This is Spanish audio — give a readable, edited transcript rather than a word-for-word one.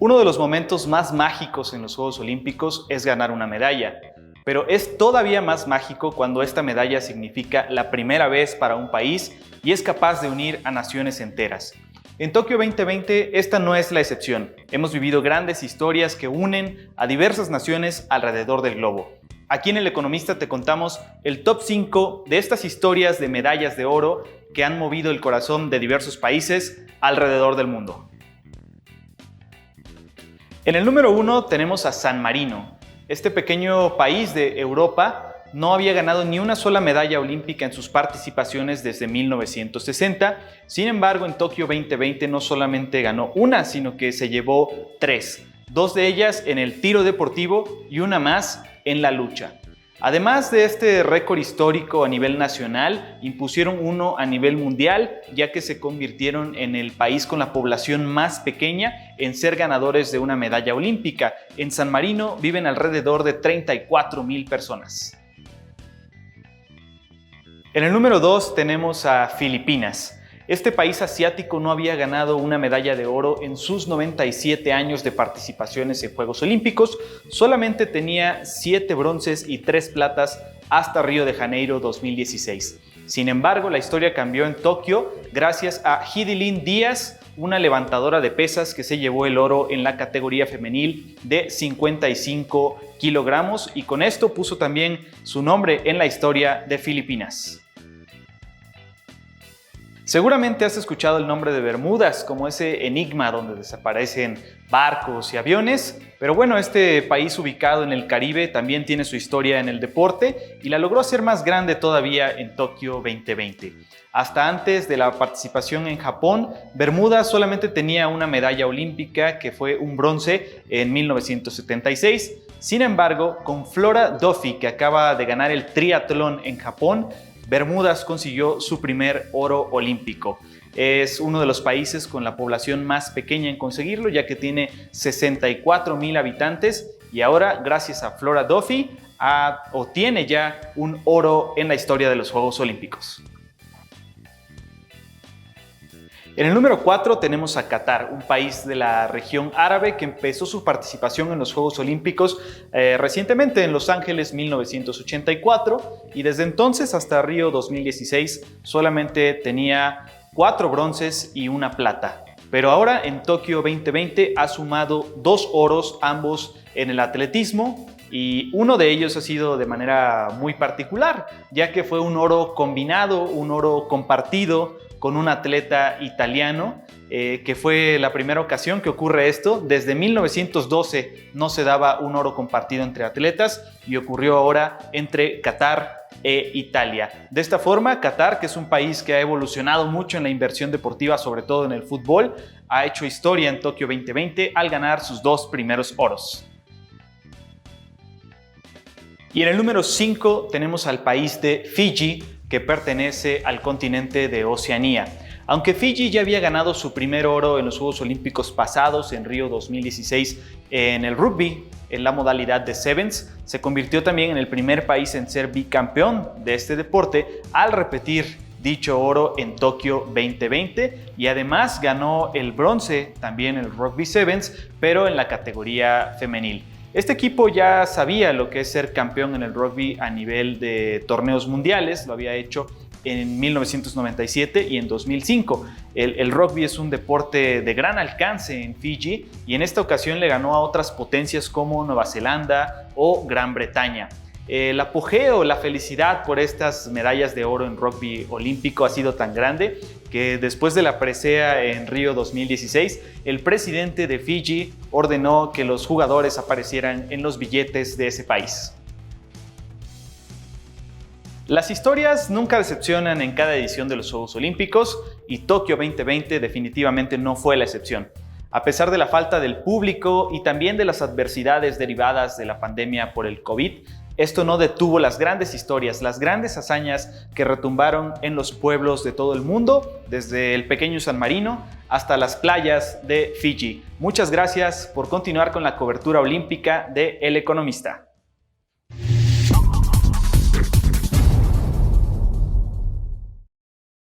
Uno de los momentos más mágicos en los Juegos Olímpicos es ganar una medalla, pero es todavía más mágico cuando esta medalla significa la primera vez para un país y es capaz de unir a naciones enteras. En Tokio 2020 esta no es la excepción. Hemos vivido grandes historias que unen a diversas naciones alrededor del globo. Aquí en El Economista te contamos el top 5 de estas historias de medallas de oro que han movido el corazón de diversos países alrededor del mundo. En el número 1 tenemos a San Marino. Este pequeño país de Europa no había ganado ni una sola medalla olímpica en sus participaciones desde 1960. Sin embargo, en Tokio 2020 no solamente ganó una, sino que se llevó 3. 2 de ellas en el tiro deportivo y una más en la lucha. Además de este récord histórico a nivel nacional, impusieron uno a nivel mundial, ya que se convirtieron en el país con la población más pequeña en ser ganadores de una medalla olímpica. En San Marino viven alrededor de 34,000 personas. En el número 2 tenemos a Filipinas. Este país asiático no había ganado una medalla de oro en sus 97 años de participaciones en Juegos Olímpicos, solamente tenía 7 bronces y 3 platas hasta Río de Janeiro 2016. Sin embargo, la historia cambió en Tokio gracias a Hidilyn Díaz, una levantadora de pesas que se llevó el oro en la categoría femenil de 55 kilogramos y con esto puso también su nombre en la historia de Filipinas. Seguramente has escuchado el nombre de Bermudas como ese enigma donde desaparecen barcos y aviones, pero bueno, este país ubicado en el Caribe también tiene su historia en el deporte y la logró hacer más grande todavía en Tokio 2020. Hasta antes de la participación en Japón, Bermuda solamente tenía una medalla olímpica que fue un bronce en 1976. Sin embargo, con Flora Duffy, que acaba de ganar el triatlón en Japón, Bermudas consiguió su primer oro olímpico. Es uno de los países con la población más pequeña en conseguirlo, ya que tiene 64,000 habitantes y ahora, gracias a Flora Duffy, tiene ya un oro en la historia de los Juegos Olímpicos. En el número 4 tenemos a Qatar, un país de la región árabe que empezó su participación en los Juegos Olímpicos recientemente en Los Ángeles 1984 y desde entonces hasta Río 2016 solamente tenía 4 bronces y una plata. Pero ahora en Tokio 2020 ha sumado 2 oros, ambos en el atletismo, y uno de ellos ha sido de manera muy particular, ya que fue un oro combinado, un oro compartido con un atleta italiano, que fue la primera ocasión que ocurre esto. Desde 1912 no se daba un oro compartido entre atletas y ocurrió ahora entre Qatar e Italia. De esta forma, Qatar, que es un país que ha evolucionado mucho en la inversión deportiva, sobre todo en el fútbol, ha hecho historia en Tokio 2020 al ganar sus 2 primeros oros. Y en el número 5 tenemos al país de Fiji, que pertenece al continente de Oceanía. Aunque Fiji ya había ganado su primer oro en los Juegos Olímpicos pasados en Río 2016 en el rugby, en la modalidad de sevens, se convirtió también en el primer país en ser bicampeón de este deporte al repetir dicho oro en Tokio 2020 y además ganó el bronce también en el rugby sevens, pero en la categoría femenil. Este equipo ya sabía lo que es ser campeón en el rugby a nivel de torneos mundiales, lo había hecho en 1997 y en 2005. El rugby es un deporte de gran alcance en Fiji y en esta ocasión le ganó a otras potencias como Nueva Zelanda o Gran Bretaña. El apogeo, la felicidad por estas medallas de oro en rugby olímpico ha sido tan grande que después de la presea en Río 2016, el presidente de Fiji ordenó que los jugadores aparecieran en los billetes de ese país. Las historias nunca decepcionan en cada edición de los Juegos Olímpicos y Tokio 2020 definitivamente no fue la excepción. A pesar de la falta del público y también de las adversidades derivadas de la pandemia por el COVID, esto no detuvo las grandes historias, las grandes hazañas que retumbaron en los pueblos de todo el mundo, desde el pequeño San Marino hasta las playas de Fiji. Muchas gracias por continuar con la cobertura olímpica de El Economista.